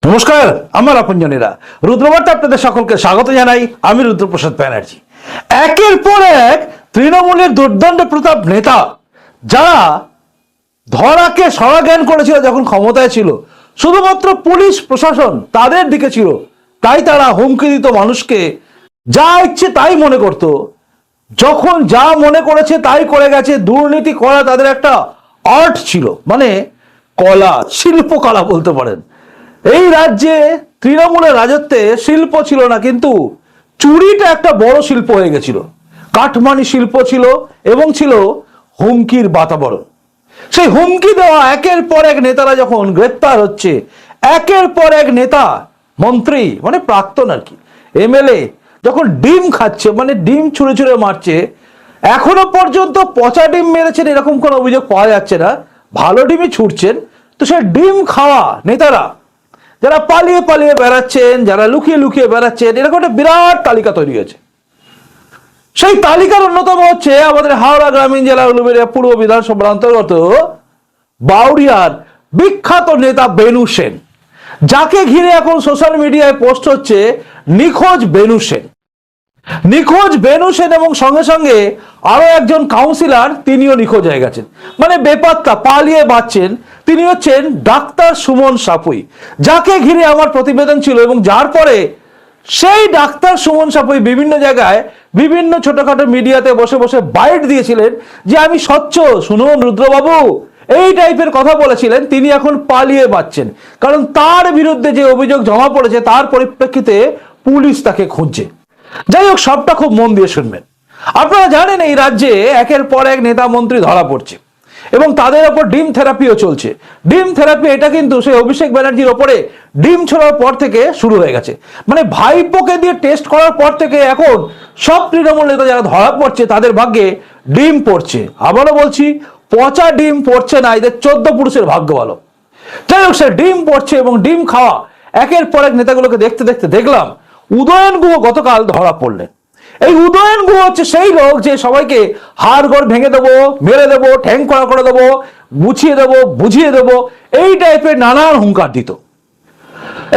নমস্কার, আমার আপনজনেরা, রুদ্রবার্তা আপনাদের সকলকে স্বাগত জানাই। আমি রুদ্রপ্রসাদ ব্যানার্জি। একের পর এক তৃণমূলের দুর্দণ্ড প্রতাপ নেতা যারা ধরাকে সরা জ্ঞান করেছিল যখন ক্ষমতায় ছিল, শুধুমাত্র পুলিশ প্রশাসন তাদের দিকে ছিল, তাই তারা হুমকি দিত মানুষকে, যা ইচ্ছে তাই মনে করত, যখন যা মনে করেছে তাই করে গেছে। দুর্নীতি করা তাদের একটা আর্ট ছিল, মানে কলা, শিল্পকলা বলতে পারেন। এই রাজ্যে তৃণমূলের রাজত্বে শিল্প ছিল না, কিন্তু চুরিটা একটা বড় শিল্প হয়ে গেছিল। কাঠমানি শিল্প ছিল এবং ছিল হুমকির বাতাবরণ। সেই হুমকি দেওয়া একের পর এক নেতারা যখন গ্রেপ্তার হচ্ছে, একের পর এক নেতা, মন্ত্রী মানে প্রাক্তন আর কি, এমএলএ যখন ডিম খাচ্ছে, মানে ডিম ছুঁড়ে ছুঁড়ে মারছে, এখনো পর্যন্ত পচা ডিম মেরেছেন এরকম কোনো অভিযোগ পাওয়া যাচ্ছে না, ভালো ডিমই ছুটছেন। তো সেই ডিম খাওয়া নেতারা যারা পালিয়ে পালিয়ে বেড়াচ্ছেন, যারা লুকিয়ে লুকিয়ে বেড়াচ্ছেন, এরকম একটা বিরাট তালিকা তৈরি হয়েছে। সেই তালিকার অন্যতম হচ্ছে আমাদের হাওড়া গ্রামীণ জেলার উলুবেড়িয়া পূর্ব বিধানসভার অন্তর্গত বাউরিয়ার বিখ্যাত নেতা বেনু সেন, যাকে ঘিরে এখন সোশ্যাল মিডিয়ায় পোস্ট হচ্ছে নিখোঁজ বেনু সেন। নিখোঁজ বেনু সেন এবং সঙ্গে সঙ্গে আরো একজন কাউন্সিলর, তিনিও নিখোঁজ হয়ে গেছেন, মানে বেপাত্তা, পালিয়ে বাঁচছেন। তিনি হচ্ছেন ডাক্তার সুমন সাপুই, যাকে ঘিরে আমার প্রতিবেদন ছিল এবং যার পরে সেই ডাক্তার সুমন সাপুই বিভিন্ন জায়গায় বিভিন্ন ছোটখাটো মিডিয়াতে বসে বসে বাইট দিয়েছিলেন যে আমি স্বচ্ছ, শুনুন রুদ্রবাবু, এই টাইপের কথা বলেছিলেন। তিনি এখন পালিয়ে বাঁচছেন, কারণ তার বিরুদ্ধে যে অভিযোগ জমা পড়েছে তার পরিপ্রেক্ষিতে পুলিশ তাকে খুঁজছে। যাই হোক, সবটা খুব মন দিয়ে শুনবেন। আপনারা জানেন এই রাজ্যে একের পর এক নেতা মন্ত্রী ধরা পড়ছে এবং তাদের ওপর ডিম থেরাপিও চলছে। ডিম থেরাপি এটা কিন্তু সেই অভিষেক ব্যানার্জির ওপরে ডিম ছোড়ার পর থেকে শুরু হয়ে গেছে, মানে ভাইপোকে দিয়ে টেস্ট করার পর থেকে এখন সব তৃণমূল নেতা যারা ধরা পড়ছে তাদের ভাগ্যে ডিম পড়ছে। আবারও বলছি, পচা ডিম পড়ছে না, এদের 14 পুরুষের ভাগ্য ভালো। যাই হোক, সে ডিম পড়ছে এবং ডিম খাওয়া একের পর এক নেতাগুলোকে দেখতে দেখতে দেখলাম উদয়ন গুহ গতকাল ধরা পড়লেন। এই উদয়ন গুহ হচ্ছে সেই লোক যে সবাইকে হাড়গোড় ভেঙে দেবো, মেরে দেবো, ঠ্যাং কড়া করে দেবো, গুছিয়ে দেবো, বুঝিয়ে দেবো, এই টাইপের নানান হুঙ্কার দিত।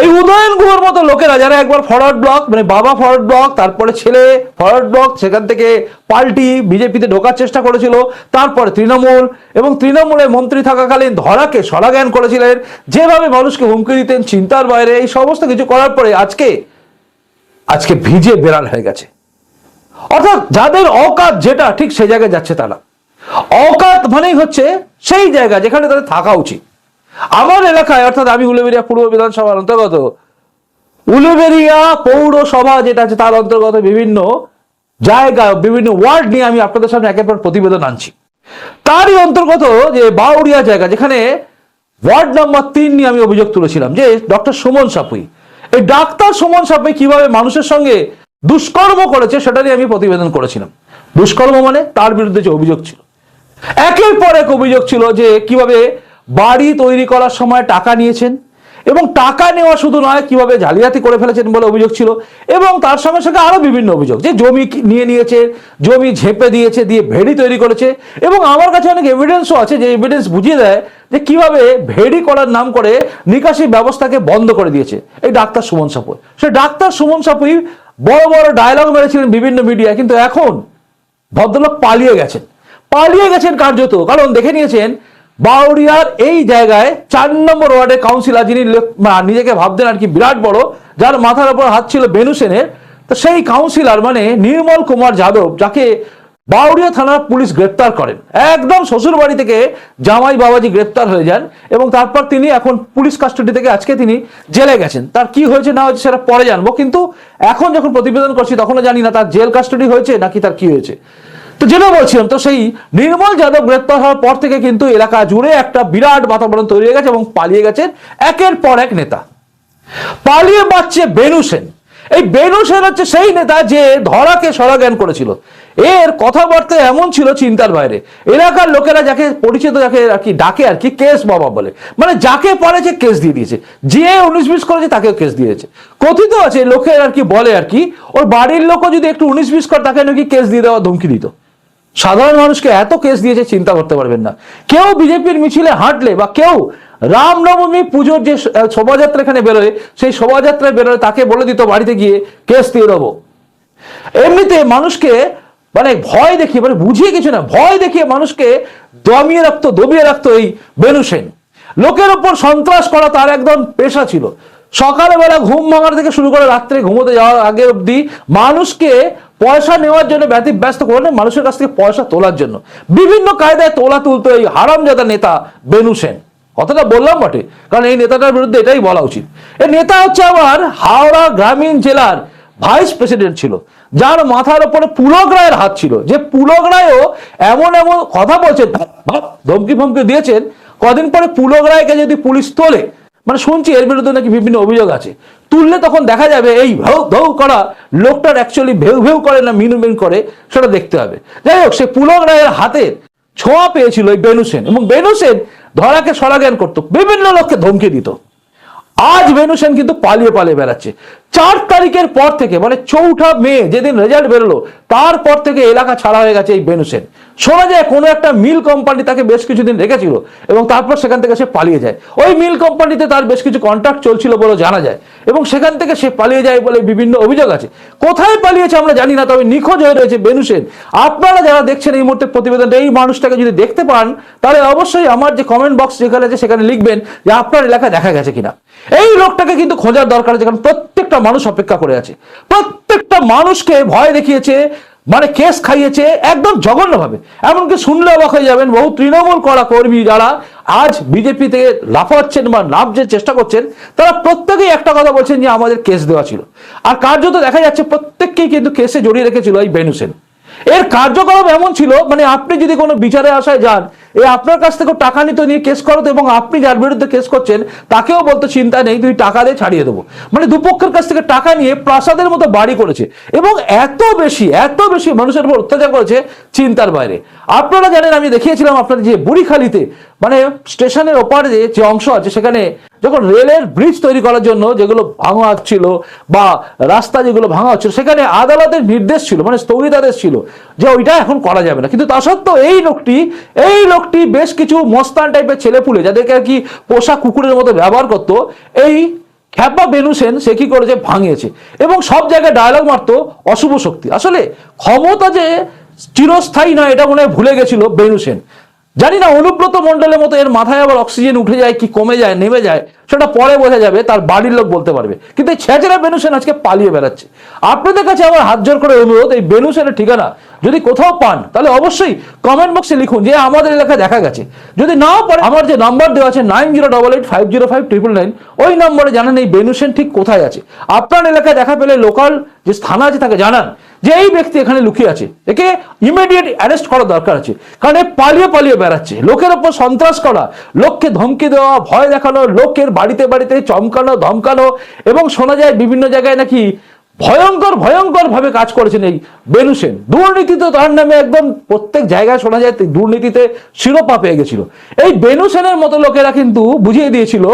এই উদয়ন গুহর মতো লোকেরা যারা একবার ফরওয়ার্ড ব্লক, মানে বাবা ফরওয়ার্ড ব্লক, তারপরে ছেলে ফরওয়ার্ড ব্লক, সেখান থেকে পাল্টি বিজেপিতে ঢোকার চেষ্টা করেছিল, তারপরে তৃণমূল, এবং তৃণমূলে মন্ত্রী থাকাকালীন ধরাকে সরা জ্ঞান করেছিলেন, যেভাবে মানুষকে হুমকি দিতেন চিন্তার বাইরে, এই সমস্ত কিছু করার পরে আজকে ভিজে বেড়াল হয়ে গেছে। অর্থাৎ যাদের অকাত যেটা, ঠিক সেই জায়গায় যাচ্ছে তারা। অকাত মানেই হচ্ছে সেই জায়গা যেখানে তাদের থাকা উচিত। আমার এলাকায়, অর্থাৎ আমি উলুবেড়িয়া পূর্ব বিধানসভার অন্তর্গত উলুবেড়িয়া পৌরসভা যেটা আছে তার অন্তর্গত বিভিন্ন জায়গা, বিভিন্ন ওয়ার্ড নিয়ে আমি আপনাদের সামনে একের পর প্রতিবেদন আনছি। তারই অন্তর্গত যে বাউরিয়া জায়গা, যেখানে ওয়ার্ড নাম্বার 3 নিয়ে আমি অভিযোগ তুলেছিলাম যে ডক্টর সুমন সাপুই, এই ডাক্তার সুমন সাপুই কিভাবে মানুষের সঙ্গে দুষ্কর্ম করেছে সেটা নিয়ে আমি প্রতিবেদন করেছিলাম। দুষ্কর্ম মানে তার বিরুদ্ধে যে অভিযোগ ছিল, একের পর এক অভিযোগ ছিল যে কিভাবে বাড়ি তৈরি করার সময় টাকা নিয়েছেন, এবং টাকা নেওয়া শুধু নয়, কিভাবে জালিয়াতি করে ফেলেছেন বলে অভিযোগ ছিল। এবং তার সঙ্গে সঙ্গে আরো বিভিন্ন অভিযোগ, যে জমি নিয়েছে, জমি ঝেপে দিয়েছে, দিয়ে ভেড়ি তৈরি করেছে। এবং আমার কাছে অনেক এভিডেন্সও আছে, যে এভিডেন্স বুঝিয়ে দেয় যে কিভাবে ভেড়ি করার নাম করে নিকাশি ব্যবস্থাকে বন্ধ করে দিয়েছে এই ডাক্তার সুমন সাপুই। সে ডাক্তার সুমন সাপুই বড় বড় ডায়লগ মেরেছিলেন বিভিন্ন মিডিয়ায়, কিন্তু এখন ভদ্রলোক পালিয়ে গেছেন কার্যত। কারণ দেখে নিয়েছেন বাউরিয়ার এই জায়গায় 4 নম্বর ওয়ার্ডের কাউন্সিলর, যিনি নিজেকে ভাবতেন আর কি বিরাট বড়, যার মাথার উপর হাত ছিল বেনু সেনের, তো সেই কাউন্সিলর মানে নির্মল কুমার যাদব, যাকে বাউরিয়া থানার পুলিশ গ্রেপ্তার করেন। একদম শ্বশুর বাড়ি থেকে জামাই বাবাজি গ্রেপ্তার হয়ে যান, এবং তারপর তিনি এখন পুলিশ কাস্টডি থেকে আজকে তিনি জেলে গেছেন। তার কি হয়েছে না হয়েছে সেটা পরে জানবো, কিন্তু এখন যখন প্রতিবেদন করছি তখনও জানি না তার জেল কাস্টডি হয়েছে নাকি তার কি হয়েছে। তো যেটা বলছিলাম, তো সেই নির্মল যাদব গ্রেপ্তার হওয়ার পর থেকে কিন্তু এলাকা জুড়ে একটা বিরাট বাতাবরণ তৈরি হয়ে গেছে এবং পালিয়ে গেছেন একের পর এক নেতা। পালিয়ে বাঁচছে বেনু সেন। এই বেনু সেন হচ্ছে সেই নেতা যে ধরাকে সরা জ্ঞান করেছিল। এর কথাবার্তা এমন ছিল চিন্তার বাইরে। এলাকার লোকেরা যাকে পরিচিত, যাকে আর কি ডাকে আর কি কেস বাবা বলে, মানে যাকে পারেছে কেস দিয়ে দিয়েছে, যে 19-20 করেছে তাকেও কেস দিয়েছে। কথিত আছে, লোকের আর কি বলে আর কি, ওর বাড়ির লোকও যদি একটু 19-20 করে তাকে নাকি কেস দিয়ে দেওয়া ধমকি দিত। সাধারণ মানুষকে এত কেস দিয়েছে চিন্তা করতে পারবেন না। কেউ বিজেপির মিছিলে হাঁটলে বা কেউ রামনবমী পুজোর যে শোভাযাত্রা এখানে বেরোয়, সেই শোভাযাত্রায় বেরোয় তাকে বলে দিত বাড়িতে গিয়ে কেস দিয়ে দেবো। এমনিতে মানুষকে মানে ভয় দেখিয়ে, মানে বুঝিয়ে কিছু না, ভয় দেখিয়ে মানুষকে দবিয়ে রাখতো এই বেনু সেন। লোকের ওপর সন্ত্রাস করা তার একদম পেশা ছিল। সকালবেলা ঘুম ভাঙার থেকে শুরু করে রাত্রে ঘুমোতে যাওয়ার আগে অব্দি মানুষকে পয়সা নেওয়ার জন্য ব্যস্ত করে, মানুষের কাছ থেকে পয়সা তোলার জন্য বিভিন্ন কায়দায় তোলা তুলতো এই হারামজাদা নেতা বেনু সেন। কথাটা বললাম বটে, কারণ এই নেতাটার বিরুদ্ধে এটাই বলা উচিত। এই নেতা হচ্ছে আবার হাওড়া গ্রামীণ জেলার ভাইস প্রেসিডেন্ট ছিল, যার মাথার উপরে পুলক রায়ের হাত ছিল। যে পুলক রায়ও এমন এমন কথা বলছেন, ধমকি ফমকি দিয়েছেন, কদিন পরে পুলক রায়কে যদি পুলিশ তোলে, মানে শুনছি এর বিরুদ্ধে নাকি বিভিন্ন অভিযোগ আছে, তুললে তখন দেখা যাবে এই ভেউ ভেউ করা লোকটার অ্যাকচুয়ালি ভেউ ভেউ করে না মিনু মিন করে সেটা দেখতে হবে। যাই হোক, সে পুলক রায়ের হাতের ছোঁয়া পেয়েছিল এই বেনু সেন, এবং বেনু সেন ধরাকে সরা জ্ঞান করতো, বিভিন্ন লোককে ধমকি দিত। আজ বেনু সেন কিন্তু পালিয়ে বেড়াচ্ছে। 4 তারিখের পর থেকে, মানে 4 মে যেদিন রেজাল্ট বেরোলো, তারপর থেকে এলাকা ছাড়া হয়ে গেছে এই বেনু সেন। শোনা যায় কোনো একটা মিল কোম্পানি তাকে বেশ কিছুদিন রেখেছিল এবং তারপর সেখান থেকে সে পালিয়ে যায়। ওই মিল কোম্পানিতে তার বেশ কিছু কন্ট্রাক্ট চলছিল বলে জানা যায়, এবং সেখান থেকে সে পালিয়ে যায় বলে বিভিন্ন অভিযোগ আছে। কোথায় পালিয়েছে আমরা জানি না, তবে নিখোঁজ হয়ে রয়েছে বেনু সেন। আপনারা যারা দেখছেন এই মুহূর্তে প্রতিবেদনটা, এই মানুষটাকে যদি দেখতে পান, তাহলে অবশ্যই আমার যে কমেন্ট বক্স যেখানে আছে সেখানে লিখবেন যে আপনার এলাকায় দেখা গেছে কিনা। এই লোকটাকে কিন্তু খোঁজার দরকার আছে, কারণ প্রত্যেকটা মানুষ অপেক্ষা করে আছে। প্রত্যেকটা মানুষকে ভয় দেখিয়েছে, মানে কেস খাইয়েছে একদম জঘন্যভাবে। এমনকি শুনলে অবাক হয়ে যাবেন, বহু তৃণমূল করা কর্মী যারা আজ বিজেপি থেকে লাফাচ্ছেন বা নামতে চেষ্টা করছেন, তারা প্রত্যেকেই একটা কথা বলছেন যে আমাদের কেস দেওয়া ছিল। আর কার্যত দেখা যাচ্ছে প্রত্যেককেই কিন্তু কেসে জড়িয়ে রেখেছিল এই বেনু সেন। এর কার্যকলাপ এমন ছিল, মানে আপনি যদি কোনো বিচারে আসায় যান, আপনার কাছ থেকে টাকা নিতে নিয়ে কেস করতো, এবং আপনি যার বিরুদ্ধে কেস করছেন তাকেও বলতো চিন্তা নেই, তুই টাকা দিয়ে ছাড়িয়ে দেবো। মানে দুপক্ষের কাছ থেকে টাকা নিয়ে প্রাসাদের মতো বাড়ি করেছে, এবং এত বেশি মানুষের উপর অত্যাচার করেছে চিন্তার বাইরে। আপনারা জানেন, আমি দেখিয়েছিলাম আপনাদের যে বুড়িখালিতে, মানে স্টেশনের ওপারে যে অংশ আছে, সেখানে যখন রেলের ব্রিজ তৈরি করার জন্য যেগুলো ভাঙা হচ্ছিল বা রাস্তা যেগুলো ভাঙা হচ্ছিল, সেখানে আদালতের নির্দেশ ছিল, মানে স্থগিতাদেশ ছিল যে ওইটা এখন করা যাবে না। কিন্তু তা সত্ত্বেও এই লোকটি বেশ কিছু মস্তান টাইপের ছেলেপুলে, যাদেরকে আর কি পোষা কুকুরের মতো ব্যবহার করতো, এই খ্যাপা বেনু সেন সে কি করেছে, ভাঙিয়েছে। এবং সব জায়গায় ডায়লগ মারতো অশুভ শক্তি। আসলে ক্ষমতা যে চিরস্থায়ী নয়, এটা মনে হয় ভুলে গেছিল বেনু সেন। জানি না অনুব্রত মণ্ডলের মতো এর মাথায় আবার অক্সিজেন উঠে যায় কি কমে যায় নেমে যায়, সেটা পরে বোঝা যাবে, তার বাড়ির লোক বলতে পারবে। কিন্তু এই ছেঁচড়া বেনু সেন আজকে পালিয়ে বেড়াচ্ছে। আপনাদের কাছে আমার হাত জোর করে অনুরোধ, এই বেনু সেনের ঠিকানা যদি কোথাও পান, তাহলে অবশ্যই কমেন্ট বক্সে লিখুন যে আমাদের এলাকায় দেখা গেছে। যদি নাও পারে, আমার যে নাম্বার দেওয়া আছে 9088505999, ওই নম্বরে জানান এই বেনু সেন ঠিক কোথায় আছে। আপনার এলাকায় দেখা পেলে লোকাল যে থানা আছে তাকে জানান যে এই ব্যক্তি এখানে লুকিয়ে আছে, একে ইমিডিয়েট অ্যারেস্ট করা দরকার আছে। কারণ এ পালিয়ে বেড়াচ্ছে, লোকের ওপর সন্ত্রাস করা, লোককে ধমকি দেওয়া, ভয় দেখানো, লোকের বাড়িতে চমকানো ধমকানো, এবং শোনা যায় বিভিন্ন জায়গায় নাকি ভয়ঙ্কর ভাবে কাজ করেছেন এই বেনু সেন। দুর্নীতি তো তার নামে একদম প্রত্যেক জায়গায় শোনা যায়, দুর্নীতিতে শিরোপা পেয়ে গেছিল। এই বেনু সেনের মতো লোকেরা কিন্তু বুঝিয়ে দিয়েছিল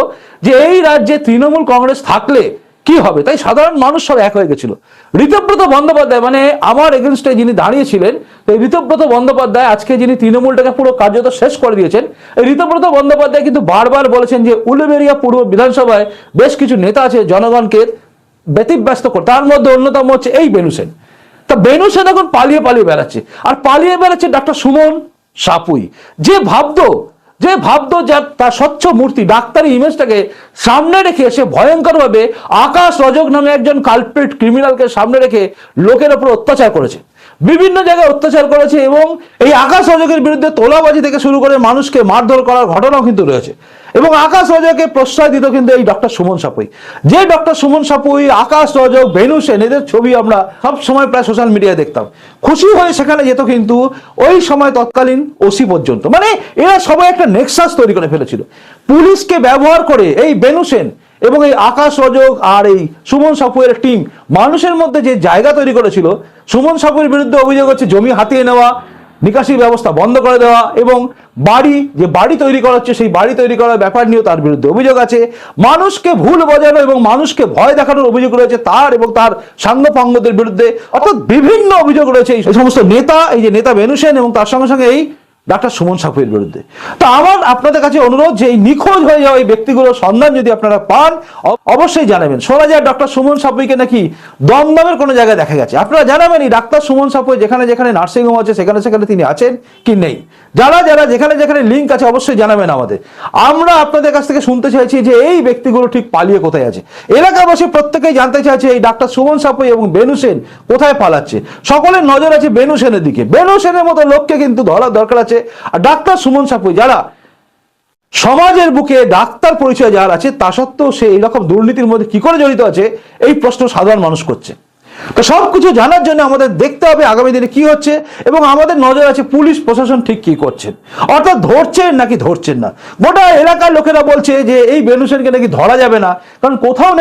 যে এই রাজ্যে তৃণমূল কংগ্রেস থাকলে কি হবে, তাই সাধারণ মানুষ সব এক হয়ে গেছিল। ঋতব্রত বন্দ্যোপাধ্যায়, মানে আমার এগেনস্টে যিনি দাঁড়িয়েছিলেন, এই ঋতব্রত বন্দ্যোপাধ্যায় আজকে যিনি তৃণমূলটাকে পুরো কার্যত শেষ করে দিয়েছেন, এই ঋতব্রত বন্দ্যোপাধ্যায় কিন্তু বারবার বলেছেন যে উলুবেড়িয়া পূর্ব বিধানসভায় বেশ কিছু নেতা আছে জনগণকে ব্যতিব্যস্ত করে, তার মধ্যে অন্যতম হচ্ছে এই বেনু সেন। তা বেনু সেন এখন পালিয়ে বেড়াচ্ছে, আর পালিয়ে বেড়াচ্ছে ডক্টর সুমন সাপুই, যে ভাবতো যা তার স্বচ্ছ মূর্তি ডাক্তারি ইমেজটাকে সামনে রেখে সে ভয়ঙ্করভাবে আকাশ রজক নামে একজন কালপ্রিট ক্রিমিনালকে সামনে রেখে লোকের ওপর অত্যাচার করেছে, বিভিন্ন জায়গায় অত্যাচার করেছে, এবং এই আকাশ রজকের বিরুদ্ধে তোলাবাজি থেকে শুরু করে মানুষকে মারধর করার ঘটনাও কিন্তু রয়েছে। এবং আকাশ রজকে প্রশ্রয় দিত কিন্তু এই ডক্টর সুমন সাপুই। যে ডক্টর সুমন সাপুই, আকাশ রজক, বেনু সেন, এদের ছবি আমরা সব সময় প্রায় সোশ্যাল মিডিয়ায় দেখতাম। খুশি হয়ে সেখানে যেত কিন্তু ওই সময় তৎকালীন ওসি পর্যন্ত, মানে এরা সবাই একটা নেক্সাস তৈরি করে ফেলেছিল। পুলিশকে ব্যবহার করে এই বেনু সেন এবং এই আকাশ রজক আর এই সুমন সাপুয়ের টিম মানুষের মধ্যে যে জায়গা তৈরি করেছিল, সুমন সাপুয়ের বিরুদ্ধে অভিযোগ হচ্ছে জমি হাতিয়ে নেওয়া, নিকাশি ব্যবস্থা বন্ধ করে দেওয়া এবং বাড়ি তৈরি করা হচ্ছে সেই বাড়ি তৈরি করার ব্যাপার নিয়েও তার বিরুদ্ধে অভিযোগ আছে। মানুষকে ভুল বোঝানো এবং মানুষকে ভয় দেখানোর অভিযোগ রয়েছে তার এবং তার সাঙ্গপাঙ্গদের বিরুদ্ধে, অর্থাৎ বিভিন্ন অভিযোগ রয়েছে এই সমস্ত নেতা, এই যে নেতা বেনু সেন এবং তার সঙ্গে সঙ্গে এই ডাক্তার সুমন সাপুইয়ের বিরুদ্ধে। তো আমার আপনাদের কাছে অনুরোধ যে এই নিখোঁজ হয়ে যাওয়া এই ব্যক্তিগুলোর সন্ধান যদি আপনারা পান অবশ্যই জানাবেন। শোনা যায় ডক্টর সুমন সাপুইকে নাকি দমদমের কোনো জায়গায় দেখা গেছে। আপনারা জানাবেন এই ডাক্তার সুমন সাপুই যেখানে যেখানে নার্সিংহোম আছে সেখানে সেখানে তিনি আছেন কি নেই। যারা যারা যেখানে যেখানে লিঙ্ক আছে অবশ্যই জানাবেন আমাদের। আমরা আপনাদের কাছ থেকে শুনতে চাইছি যে এই ব্যক্তিগুলো ঠিক পালিয়ে কোথায় আছে। এলাকাবাসী প্রত্যেকেই জানতে চাইছে এই ডাক্তার সুমন সাপুই এবং বেনু সেন কোথায় পালাচ্ছে। সকলের নজর আছে বেনু সেনের দিকে। বেনু সেনের মতো লোককে কিন্তু ধরার দরকার আছে। আর ডাক্তার সুমন সাপুই যারা সমাজের বুকে ডাক্তার পরিচয় যার আছে তা সত্ত্বেও সে এইরকম দুর্নীতির মধ্যে কি করে জড়িত আছে এই প্রশ্ন সাধারণ মানুষ করছে। তো সবকিছু জানার জন্য আমাদের দেখতে হবে আগামী দিনে কি হচ্ছে এবং আমাদের নজর আছে পুলিশ প্রশাসন ঠিক কি করছেন, অর্থাৎ ধরছেন নাকি ধরছেন না। গোটা এলাকার লোকেরা বলছে যে এই বেনু সেনকে নাকি ধরা যাবে না, কারণ কোথাও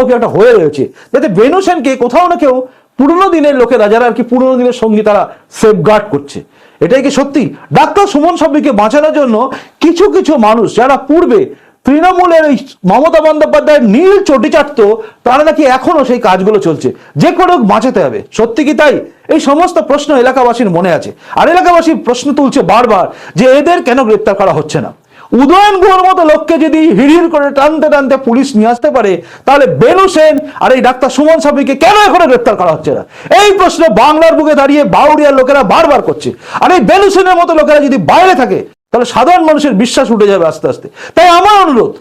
কি একটা হয়ে রয়েছে, যাতে বেনু সেনকে কোথাও না কেউ পুরনো দিনের লোকেরা যারা আর কি পুরনো দিনের সঙ্গী তারা সেফগার্ড করছে। এটাই কি সত্যি? ডাক্তার সুমন সাপুইকে বাঁচানোর জন্য কিছু কিছু মানুষ যারা পূর্বে তৃণমূলের এই মমতা বন্দ্যোপাধ্যায়ের নীল চটি চাটতো তারা নাকি এখনো সেই কাজগুলো চলছে, যে করে বাঁচাতে হবে। সত্যি কি তাই? এই সমস্ত প্রশ্ন এলাকাবাসীর মনে আছে। আর এলাকাবাসী প্রশ্ন তুলছে বারবার যে এদের কেন গ্রেপ্তার করা হচ্ছে না। উদয়ন গুহর মতো লোককে যদি হিড়হিড় করে টানতে টানতে পুলিশ নিয়ে আসতে পারে তাহলে বেনু সেন আর এই ডাক্তার সুমন সাপুইকে কেন এখনো গ্রেপ্তার করা হচ্ছে না? এই প্রশ্ন বাংলার বুকে দাঁড়িয়ে বাউরিয়ার লোকেরা বারবার করছে। আর এই বেনু সেনের মতো লোকেরা যদি বাইরে থাকে তাহলে সাধারণ মানুষের বিশ্বাস উঠে যাবে আস্তে আস্তে। তাই আমার অনুরোধ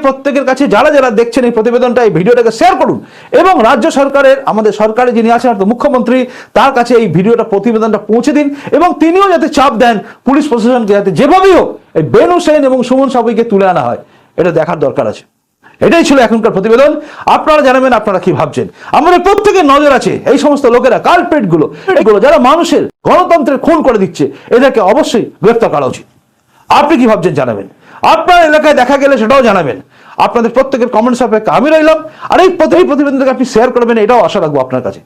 প্রত্যেকের কাছে যারা যারা দেখছেন এই প্রতিবেদনটা, এই ভিডিওটাকে শেয়ার করুন এবং রাজ্য সরকারের আমাদের সরকারে যিনি আছেন মুখ্যমন্ত্রী তার কাছে এই ভিডিওটা প্রতিবেদনটা পৌঁছে দিন এবং তিনিও যাতে চাপ দেন পুলিশ প্রশাসনকে যাতে যেভাবেই হোক এই বেনু সেন এবং সুমন সাপুইকে তুলে আনা হয়, এটা দেখার দরকার আছে। এটাই ছিল এখনকার প্রতিবেদন। আপনারা জানাবেন আপনারা কি ভাবছেন। আমাদের প্রত্যেকের নজর আছে এই সমস্ত লোকেরা, কালপ্রিট গুলো যারা মানুষের গণতন্ত্রের খুন করে দিচ্ছে, এদেরকে অবশ্যই গ্রেফতার করা উচিত। আপনি কি ভাবছেন জানাবেন। আপনার এলাকায় দেখা গেলে সেটাও জানাবেন। আপনাদের প্রত্যেকের কমেন্টস অপেক্ষা আমি রইলাম। আর এই প্রতিবেদনটাকে আপনি শেয়ার করবেন, এটাও আশা রাখবো আপনার কাছে।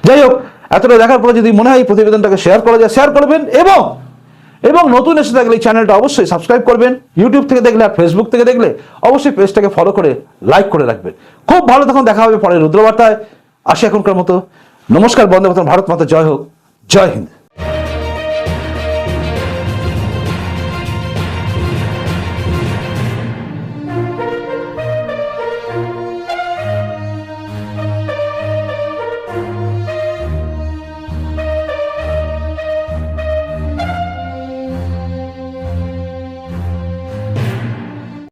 যাই হোক, এতটা দেখার পরে যদি মনে হয় এই প্রতিবেদনটাকে শেয়ার করা যায় শেয়ার করবেন এবং নতুন এসে থাকলে এই চ্যানেলটা অবশ্যই সাবস্ক্রাইব করবেন। ইউটিউব থেকে দেখলে আর ফেসবুক থেকে দেখলে অবশ্যই পেজটাকে ফলো করে লাইক করে রাখবেন। খুব ভালো, তখন দেখা হবে পরে রুদ্রবার্তায়। আসি এখনকার মতো। নমস্কার, বন্দে মাতরম, ভারত মাতা জয় হোক, জয় হিন্দ।